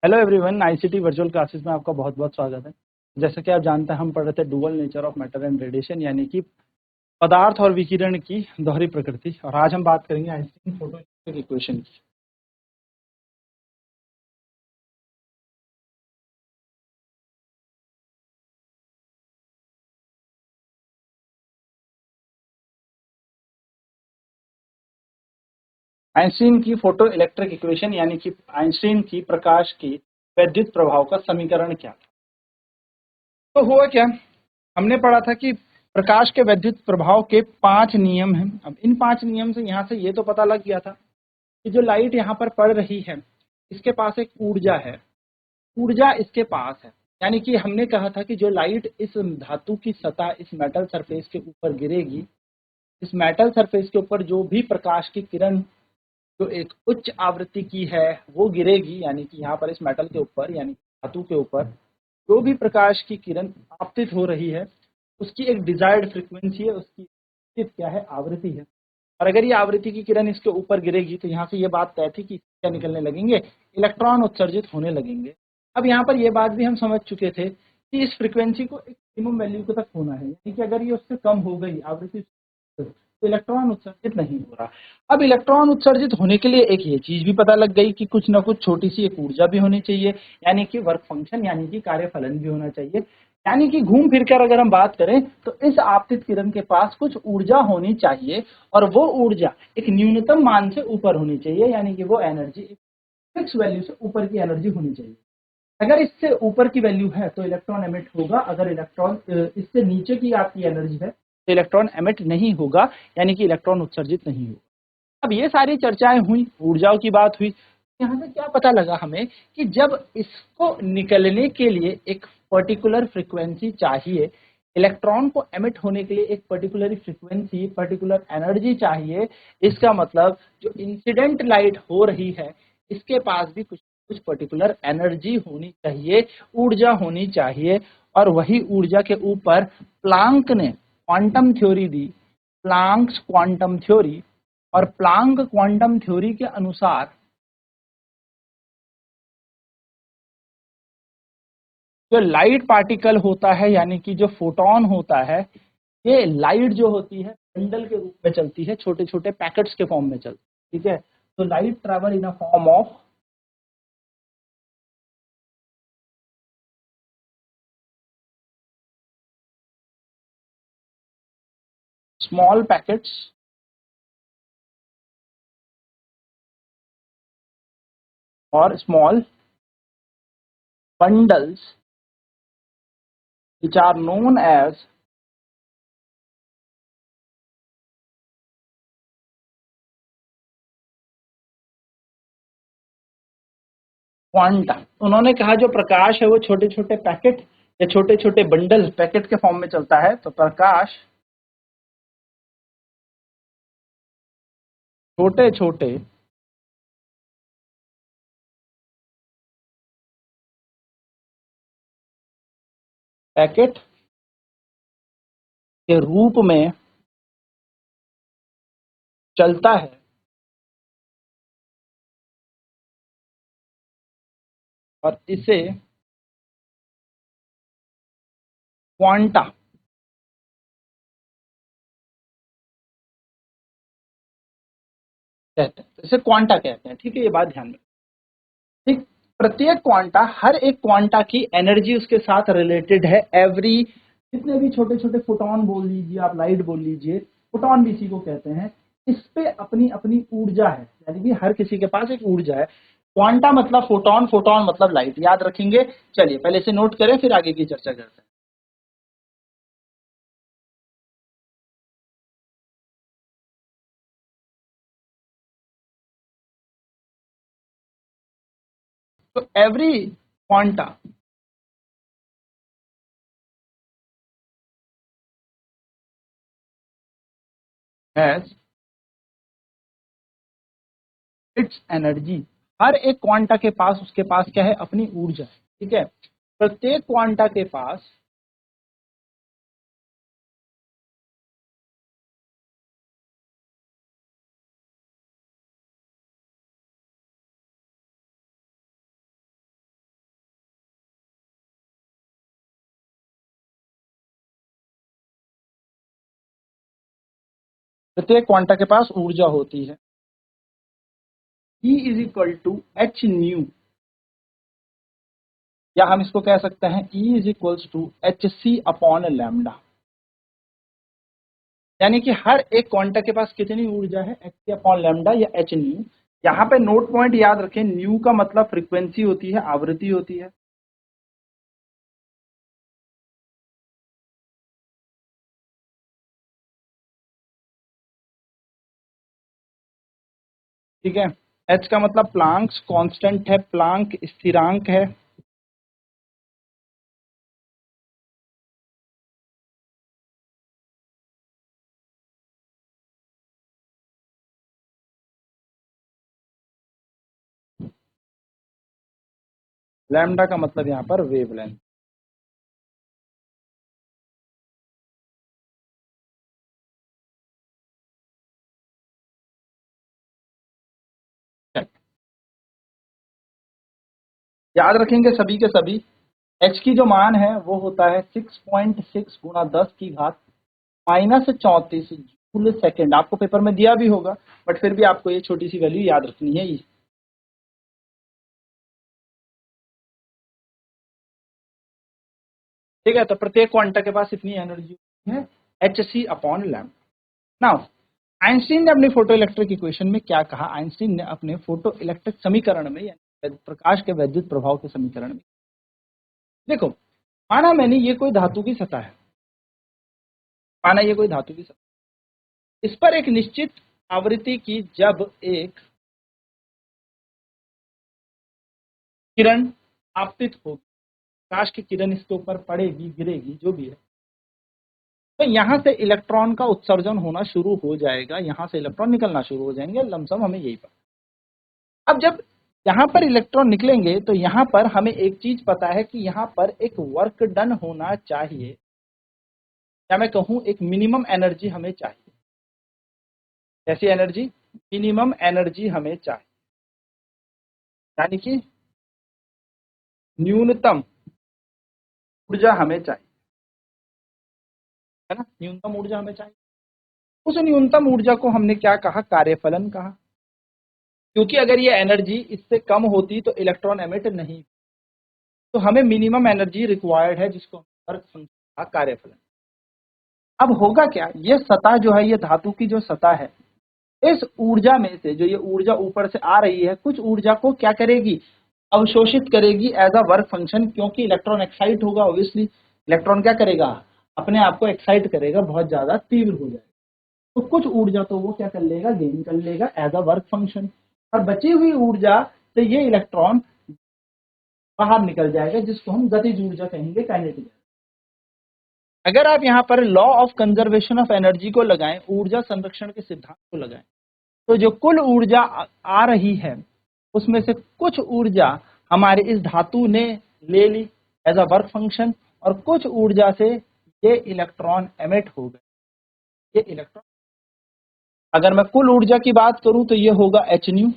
Hello everyone, ICT virtual classes में आपका बहुत बहुत स्वागत है। जैसा कि आप जानते हैं, हम पढ़ रहे थे dual nature of matter and radiation, यानी कि पदार्थ और विकिरण की दोहरी प्रकृति। और आज हम बात करेंगे आइंस्टीन फोटोइलेक्ट्रिक इक्वेशन की। आइंस्टीन की फोटो इलेक्ट्रिक इक्वेशन यानी कि आइंस्टीन की प्रकाश की वैद्युत प्रभाव का समीकरण क्या था। तो हुआ क्या, हमने पढ़ा था कि प्रकाश के वैद्युत प्रभाव के 5 नियम हैं। अब इन 5 नियम से यहाँ से ये तो पता लग गया था कि जो लाइट यहाँ पर पड़ रही है, इसके पास एक ऊर्जा है, ऊर्जा इसके पास है। यानी कि हमने कहा था कि जो लाइट इस धातु की सतह, इस मेटल सरफेस के ऊपर गिरेगी, इस मेटल सरफेस के ऊपर जो भी प्रकाश की किरण जो एक उच्च आवृत्ति की है वो गिरेगी, यानी कि यहाँ पर इस मेटल के ऊपर यानी धातु के ऊपर जो भी प्रकाश की किरण आपतित हो रही है, उसकी एक डिजायर्ड फ्रीक्वेंसी है, उसकी क्या है, आवृत्ति है। और अगर ये आवृत्ति की किरण इसके ऊपर गिरेगी तो यहाँ से ये बात तय थी कि क्या निकलने लगेंगे, इलेक्ट्रॉन उत्सर्जित होने लगेंगे। अब यहाँ पर ये बात भी हम समझ चुके थे कि इस फ्रीक्वेंसी को एक मिनिमम वैल्यू तक होना है, यानी कि अगर ये उससे कम हो गई आवृत्ति तो इलेक्ट्रॉन उत्सर्जित नहीं हो रहा। अब इलेक्ट्रॉन उत्सर्जित होने के लिए एक ये चीज भी पता लग गई कि कुछ ना कुछ छोटी सी एक ऊर्जा भी होनी चाहिए, यानी कि वर्क फंक्शन यानी कि कार्यफलन भी होना चाहिए। यानी कि घूम फिर कर अगर हम बात करें तो इस आपतित किरण के पास कुछ ऊर्जा होनी चाहिए, और वो ऊर्जा एक न्यूनतम मान से ऊपर होनी चाहिए, यानी कि वो एनर्जी एक फिक्स वैल्यू से ऊपर की एनर्जी होनी चाहिए। अगर इससे ऊपर की वैल्यू है तो इलेक्ट्रॉन एमिट होगा, अगर इलेक्ट्रॉन इससे नीचे की आपकी एनर्जी है तो इलेक्ट्रॉन एमिट नहीं होगा, यानी कि इलेक्ट्रॉन उत्सर्जित नहीं होगा। अब ये सारी चर्चाएं हुई, ऊर्जाओं की बात हुई। यहाँ से क्या पता लगा हमें कि जब इसको निकलने के लिए एक पर्टिकुलर फ्रीक्वेंसी चाहिए, इलेक्ट्रॉन को एमिट होने के लिए एक पर्टिकुलर फ्रीक्वेंसी, पर्टिकुलर एनर्जी चाहिए, इसका मतलब जो इंसिडेंट लाइट हो रही है इसके पास भी कुछ कुछ पर्टिकुलर एनर्जी होनी चाहिए, ऊर्जा होनी चाहिए। और वही ऊर्जा के ऊपर प्लांक ने क्वांटम थ्योरी दी, प्लांक्स क्वांटम थ्योरी। और प्लांक क्वांटम थ्योरी के अनुसार जो लाइट पार्टिकल होता है, यानी कि जो फोटोन होता है, ये लाइट जो होती है बंडल के रूप में चलती है, छोटे छोटे पैकेट्स के फॉर्म में चलती है। ठीक है, तो light travel in a form of small packets और small bundles which are known as quanta. उन्होंने कहा जो प्रकाश है वो छोटे छोटे पैकेट या छोटे छोटे बंडल पैकेट के फॉर्म में चलता है, तो प्रकाश छोटे छोटे पैकेट के रूप में चलता है, और इसे क्वांटा कहते हैं। इसे क्वांटा कहते हैं, ठीक है, ये बात ध्यान में। ठीक, प्रत्येक क्वांटा, हर एक क्वांटा की एनर्जी उसके साथ रिलेटेड है। एवरी जितने भी छोटे छोटे फोटोन बोल लीजिए, आप लाइट बोल लीजिए, फोटोन भी इसी को कहते हैं, इस पे अपनी अपनी ऊर्जा है, यानी कि हर किसी के पास एक ऊर्जा है। क्वांटा मतलब फोटोन, फोटोन मतलब लाइट, याद रखेंगे। चलिए पहले से नोट करें, फिर आगे की चर्चा करते हैं। तो every quanta has its energy. हर एक क्वांटा के पास, उसके पास क्या है, अपनी ऊर्जा है। ठीक है, प्रत्येक क्वांटा के पास प्रत्येक क्वांटा के पास ऊर्जा होती है। E is equal to h nu, या हम इसको कह सकते हैं E is equals to h c upon lambda, यानी कि हर एक क्वांटा के पास कितनी ऊर्जा है, एच सी अपॉन लैम्डा या एच न्यू। यहाँ पे नोट पॉइंट याद रखें, न्यू का मतलब फ्रीक्वेंसी होती है, आवृत्ति होती है। ठीक है, एच का मतलब प्लांक कांस्टेंट है, प्लांक स्थिरांक है। लैम्डा का मतलब यहाँ पर वेवलेंथ। याद रखेंगे सभी के सभी, एच की जो मान है वो होता है 6.6 गुणा 10 की घात -34 जूल सेकेंड। आपको पेपर में दिया भी होगा, बट फिर भी आपको ये छोटी सी वैल्यू याद रखनी है। ठीक है, तो प्रत्येक क्वांटा के पास इतनी एनर्जी है, h c upon lambda. Now Einstein ने अपने फोटो इलेक्ट्रिक इक्वेशन में क्या कहा, आइंस्टीन ने अपने फोटो इलेक्ट्रिक समीकरण में, यानी प्रकाश के वैद्युत प्रभाव के समीकरण में, देखो, माना मैंने ये कोई धातु की सतह है, माना ये कोई धातु की सतह, इस पर एक निश्चित आवृत्ति की जब एक किरण आपतित होगी, प्रकाश की किरण इसके ऊपर पड़ेगी, गिरेगी, जो भी है, तो यहाँ से इलेक्ट्रॉन का उत्सर्जन होना शुरू हो जाएगा, यहाँ से इलेक्ट्रॉन निकलना शुरू हो जाएंगे, लमसम हमें यही पता। अब जब यहाँ पर इलेक्ट्रॉन निकलेंगे तो यहाँ पर हमें एक चीज पता है कि यहाँ पर एक वर्क डन होना चाहिए, या मैं कहूँ एक मिनिमम एनर्जी हमें चाहिए। कैसी एनर्जी? मिनिमम एनर्जी हमें चाहिए, यानी कि न्यूनतम ऊर्जा हमें चाहिए, है ना, न्यूनतम ऊर्जा हमें चाहिए। उस न्यूनतम ऊर्जा को हमने क्या कहा, कार्यफलन कहा, क्योंकि अगर ये एनर्जी इससे कम होती तो इलेक्ट्रॉन एमिट नहीं, तो हमें मिनिमम एनर्जी रिक्वायर्ड है, जिसको वर्क फंक्शन कहा, कार्यफलन। अब होगा क्या, ये सतह जो है, ये धातु की जो सतह है, इस ऊर्जा में से जो ये ऊर्जा ऊपर से आ रही है, कुछ ऊर्जा को क्या करेगी, अवशोषित करेगी एज अ वर्क फंक्शन, क्योंकि इलेक्ट्रॉन एक्साइट होगा, ऑब्वियसली इलेक्ट्रॉन क्या करेगा, अपने आप को एक्साइट करेगा, बहुत ज्यादा तीव्र हो जाएगा, तो कुछ ऊर्जा तो वो क्या कर लेगा, गेन कर लेगा एज अ वर्क फंक्शन, और बची हुई ऊर्जा से ये इलेक्ट्रॉन बाहर निकल जाएगा, जिसको हम गतिज ऊर्जा कहेंगे, काइनेटिक। अगर आप यहाँ पर law of conservation of energy को लगाएं, ऊर्जा संरक्षण के सिद्धांत को लगाएं, तो जो कुल ऊर्जा आ रही है उसमें से कुछ ऊर्जा हमारे इस धातु ने ले ली एज अ वर्क फंक्शन, और कुछ ऊर्जा से ये इलेक्ट्रॉन एमिट हो गए। ये इलेक्ट्रॉन, अगर मैं कुल ऊर्जा की बात करूं तो ये होगा एच न्यू।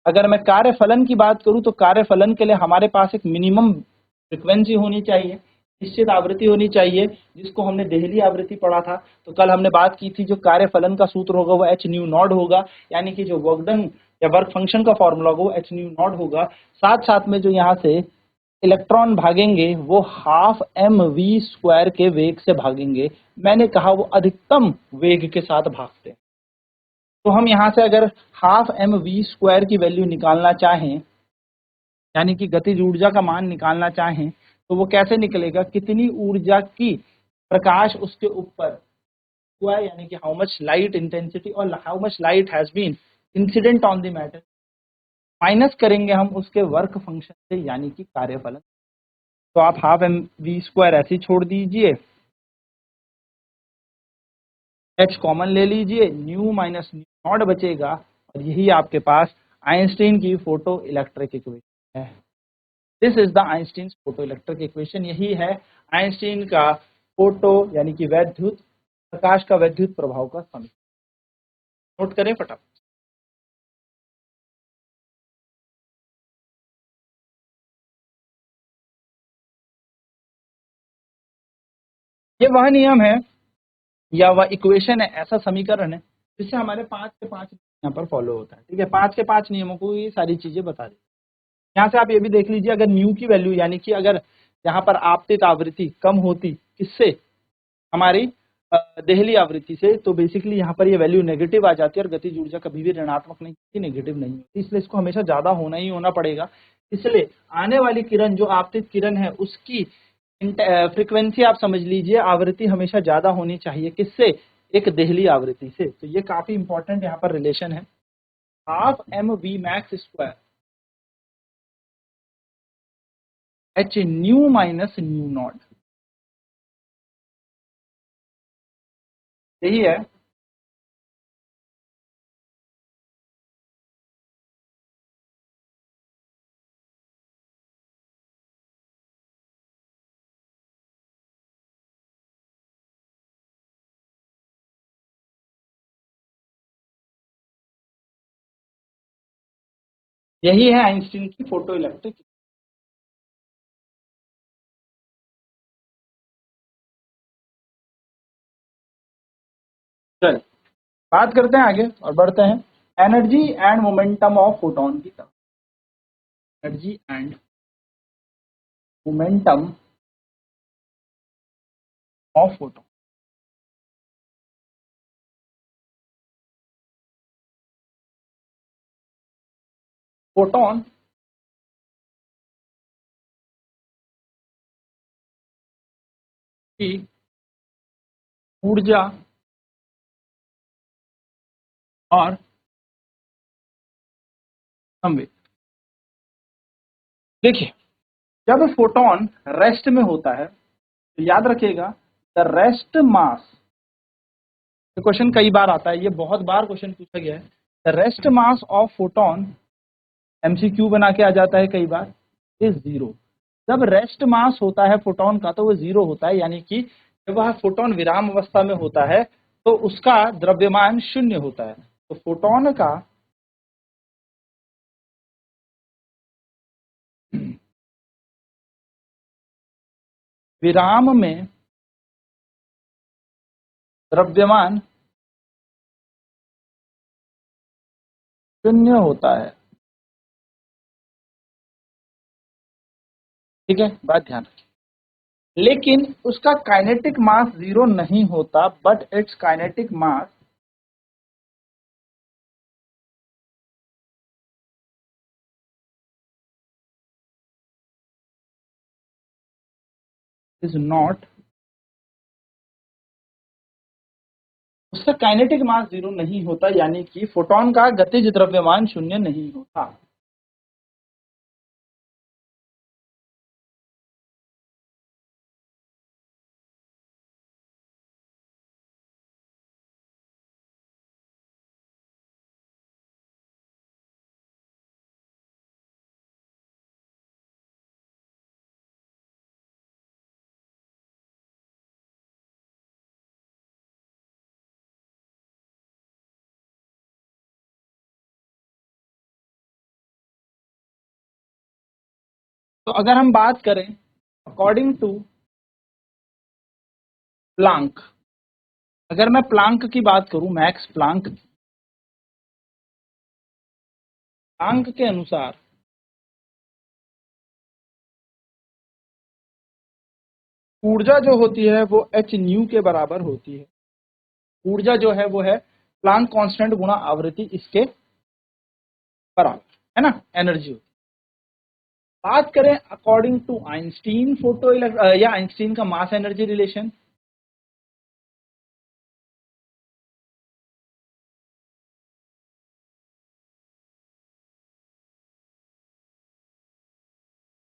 अगर मैं कार्यफलन की बात करूं तो कार्यफलन के लिए हमारे पास एक मिनिमम फ्रिक्वेंसी होनी चाहिए, निश्चित आवृत्ति होनी चाहिए, जिसको हमने देहली आवृत्ति पढ़ा था। तो कल हमने बात की थी, जो कार्यफलन का सूत्र होगा वो एच न्यू नॉट होगा, यानी कि जो वर्क डन या वर्क फंक्शन का फॉर्मूला होगा वो एच न्यू नॉट होगा। साथ साथ में जो यहाँ से इलेक्ट्रॉन भागेंगे वो हाफ एम वी स्क्वायर के वेग से भागेंगे। मैंने कहा वो अधिकतम वेग के साथ भागते हैं। तो हम यहाँ से अगर हाफ एम वी स्क्वायर की वैल्यू निकालना चाहें, यानी कि गतिज ऊर्जा का मान निकालना चाहें, तो वो कैसे निकलेगा, कितनी ऊर्जा की प्रकाश उसके ऊपर हुआ है, यानी कि हाउ मच लाइट इंटेंसिटी और how much light has been incident on the matter, minus करेंगे हम उसके वर्क फंक्शन से, यानी कि कार्यफलन। तो आप हाफ एम वी स्क्वायर ऐसे ही छोड़ दीजिए, एच कॉमन ले लीजिए, न्यू माइनस न्यू नॉट बचेगा, और यही आपके पास आइंस्टीन की फोटो इलेक्ट्रिक इक्वेशन है। This is the Einstein photo electric equation, यही है आइंस्टीन का फोटो यानी कि वैद्युत प्रकाश का वैद्युत प्रभाव का समीकरण। नोट करें फटाफट। ये वह नियम है या वह इक्वेशन है, ऐसा समीकरण है जिससे हमारे 5 के 5 यहाँ पर फॉलो होता है। ठीक है, 5 के 5 नियमों को ये सारी चीजें बता दी। यहाँ से आप ये भी देख लीजिए, अगर न्यू की वैल्यू यानी कि अगर यहाँ पर आपतित आवृत्ति कम होती किससे, हमारी देहली आवृत्ति से, तो बेसिकली यहाँ पर ये वैल्यू नेगेटिव आ जाती है और गतिज ऊर्जा कभी भी ऋणात्मक नहीं होती, नेगेटिव नहीं होती, इसलिए इसको हमेशा ज्यादा होना ही होना पड़ेगा। इसलिए आने वाली किरण जो आपतित किरण है उसकी फ्रीक्वेंसी आप समझ लीजिए, आवृत्ति हमेशा ज्यादा होनी चाहिए किससे, एक देहली आवृत्ति से। तो ये काफी इंपॉर्टेंट यहाँ पर रिलेशन है, half m v max square h nu minus nu nought, यही है यही है आइंस्टीन की फोटो इलेक्ट्रिक। चल बात करते हैं आगे और बढ़ते हैं energy and momentum of photon की तरफ। Energy and momentum of photon. Photon की ऊर्जा और संवेग। देखिए, जब फोटोन रेस्ट में होता है तो याद रखिएगा द रेस्ट मास, ये क्वेश्चन कई बार आता है, ये बहुत बार क्वेश्चन पूछा गया है, the rest mass of photon, MCQ बना के आ जाता है कई बार, इज जीरो। जब रेस्ट मास होता है फोटोन का तो वो जीरो होता है, यानी कि जब वह फोटोन विराम अवस्था में होता है तो उसका द्रव्यमान शून्य होता है। तो फोटोन का विराम में द्रव्यमान शून्य होता है। ठीक है, बात ध्यान रखिए। लेकिन उसका काइनेटिक मास जीरो नहीं होता, but it's kinetic mass is not, उसका काइनेटिक मास जीरो नहीं होता, यानी कि फोटोन का गतिज द्रव्यमान शून्य नहीं होता। तो अगर हम बात करें अकॉर्डिंग टू प्लांक, अगर मैं प्लांक की बात करूं, मैक्स प्लांक, प्लांक के अनुसार ऊर्जा जो होती है वो एच न्यू के बराबर होती है। ऊर्जा जो है वो है प्लांक कांस्टेंट गुणा आवृत्ति, इसके बराबर है ना, एनर्जी होती है। बात करें अकॉर्डिंग टू आइंस्टीन फोटो या आइंस्टीन का मास एनर्जी रिलेशन,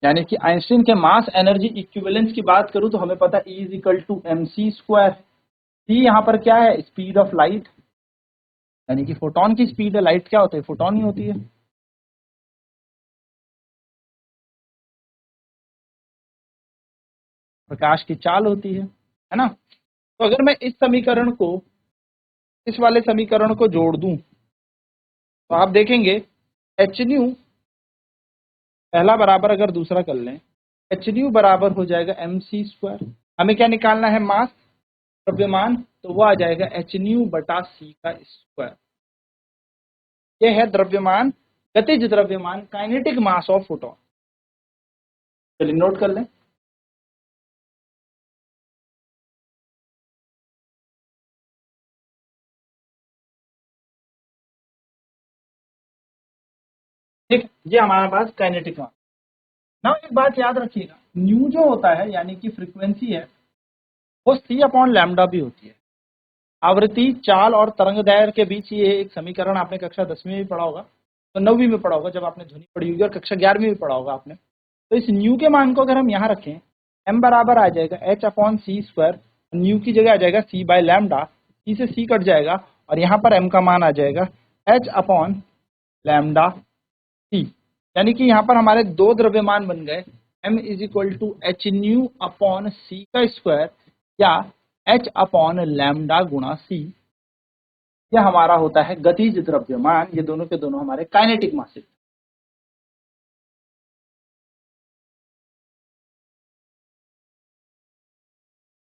यानी कि आइंस्टीन के मास एनर्जी इक्विवेलेंस की बात करूं तो हमें पता है E is equal to mc square. C यहाँ पर क्या है, स्पीड ऑफ लाइट, यानी कि फोटोन की स्पीड है, लाइट क्या होता है, फोटोन ही होती है। प्रकाश की चाल होती है ना। तो अगर मैं इस समीकरण को इस वाले समीकरण को जोड़ दूं तो आप देखेंगे एच न्यू पहला बराबर अगर दूसरा कर लें, एच न्यू बराबर हो जाएगा mc स्क्वायर। हमें क्या निकालना है, मास, द्रव्यमान, तो वो आ जाएगा h/c का स्क्वायर। ये है द्रव्यमान, गतिज द्रव्यमान, काइनेटिक मास ऑफ फोटोन। चलिए नोट कर लें। ठीक, ये हमारे पास काइनेटिक मास। ना एक बात याद रखिएगा, न्यू जो होता है यानी कि फ्रीक्वेंसी है, वो c/λ भी होती है। आवृत्ति, चाल और तरंग दैर्घ्य के बीच ये एक समीकरण आपने कक्षा 10वीं में पढ़ा होगा, तो 9वीं में पढ़ा होगा जब आपने ध्वनि पढ़ी होगी, और कक्षा 11वीं में पढ़ा होगा आपने। तो इस न्यू के मान को अगर हम यहाँ रखें, m बराबर आ जाएगा h/c², न्यू की जगह आ जाएगा c/λ, c से c कट जाएगा और यहाँ पर m का मान आ जाएगा h/λc। यानी कि यहाँ पर हमारे दो द्रव्यमान बन गए, m h/c का स्क्वायर या h/λ गुणा c। यह हमारा होता है गतिज द्रव्यमान। ये दोनों के दोनों हमारे काइनेटिक मासेस।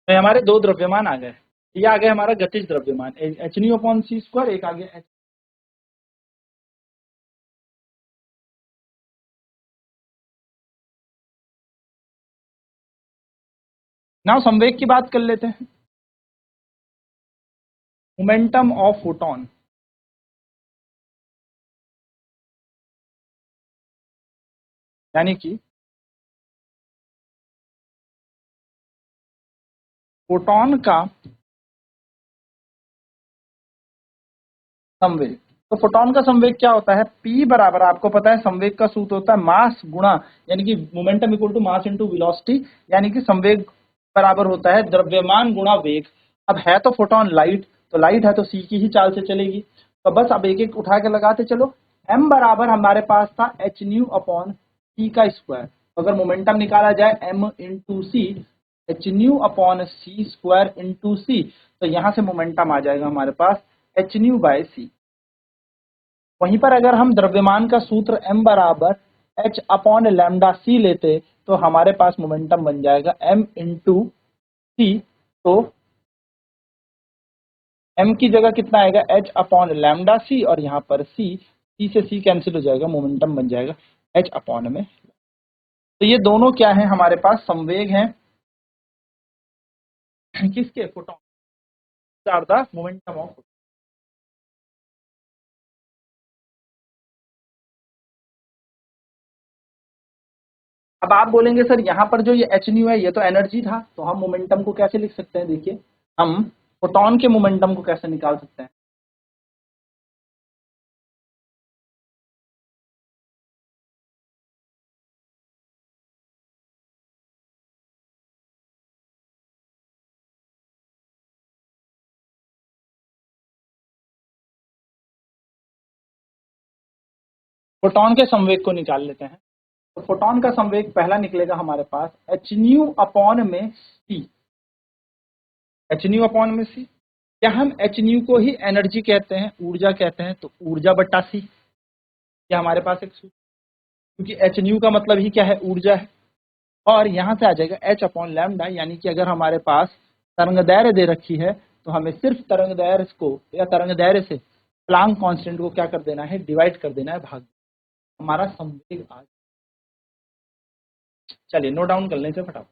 तो हमारे दो द्रव्यमान आ गए। ये आ गया हमारा गतिज द्रव्यमान h/c², एक आ गया h। नाउ संवेग की बात कर लेते हैं। मोमेंटम ऑफ फोटोन, यानी कि फोटोन का संवेग। तो फोटोन का संवेग क्या होता है? p बराबर, आपको पता है संवेग का सूत्र होता है मास गुणा, यानी कि momentum equal to mass into velocity, यानी कि संवेग बराबर होता है द्रव्यमान गुणा वेग। अब है तो फोटोन लाइट, तो लाइट है तो c की ही चाल से चलेगी। तो बस अब एक एक उठा के लगाते चलो। m बराबर हमारे पास था h/c का स्क्वायर। अगर मोमेंटम निकाला जाए m इंटू सी, h/c² इंटू सी, तो यहाँ से मोमेंटम आ जाएगा हमारे पास h/c। वहीं पर अगर हम द्रव्यमान का सूत्र m बराबर h/λc लेते, तो हमारे पास मोमेंटम बन जाएगा m इंटू सी। तो m की जगह कितना आएगा h/λc, और यहाँ पर c से c कैंसिल हो जाएगा, मोमेंटम बन जाएगा h/में। तो ये दोनों क्या है? हमारे पास संवेग हैं किसके? Photon. Are the momentum of. अब आप बोलेंगे सर यहाँ पर जो ये h/nu है ये तो एनर्जी था, तो हम मोमेंटम को कैसे लिख सकते हैं? देखिए, हम फोटोन के मोमेंटम को कैसे निकाल सकते हैं? फोटोन के संवेग को निकाल लेते हैं। तो फोटोन का संवेग पहला निकलेगा हमारे पास h/nu में c। h/nu में c, क्या हम h/nu को ही एनर्जी कहते हैं, ऊर्जा कहते हैं? तो ऊर्जा बटा c। क्या हमारे पास एक सूत्र, क्योंकि h/nu का मतलब ही क्या है? ऊर्जा है। और यहाँ से आ जाएगा h/λ, यानी कि अगर हमारे पास तरंग दैर्घ्य दे रखी है, तो हमें सिर्फ तरंग दैर्घ्य को या तरंग दैर्घ्य से प्लांक कांस्टेंट को क्या कर देना है? डिवाइड कर देना है, भाग। हमारा संवेग आ। चलिए नोट डाउन कर लें इसे फटाफट।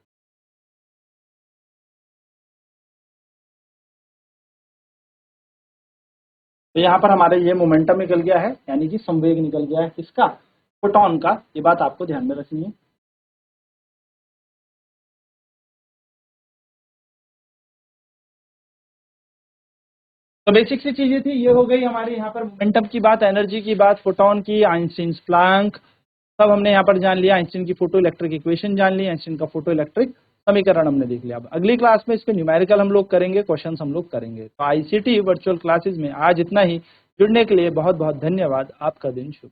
तो यहाँ पर हमारे ये मोमेंटम निकल गया है, यानी कि संवेग निकल गया है किसका? फोटोन का। ये बात आपको ध्यान में रखनी है। तो बेसिक सी चीजें थी, ये हो गई हमारी यहाँ पर मोमेंटम की बात, एनर्जी की बात, फोटोन की, आइंस्टीन प्लांक, सब हमने यहाँ पर जान लिया। आइंस्टीन की फोटो इलेक्ट्रिक इक्वेशन जान ली, आइंस्टीन का फोटो इलेक्ट्रिक समीकरण हमने देख लिया। अब अगली क्लास में इसके न्यूमेरिकल हम लोग करेंगे, क्वेश्चंस हम लोग करेंगे। तो आईसीटी वर्चुअल क्लासेस में आज इतना ही। जुड़ने के लिए बहुत बहुत धन्यवाद। आपका दिन शुभ।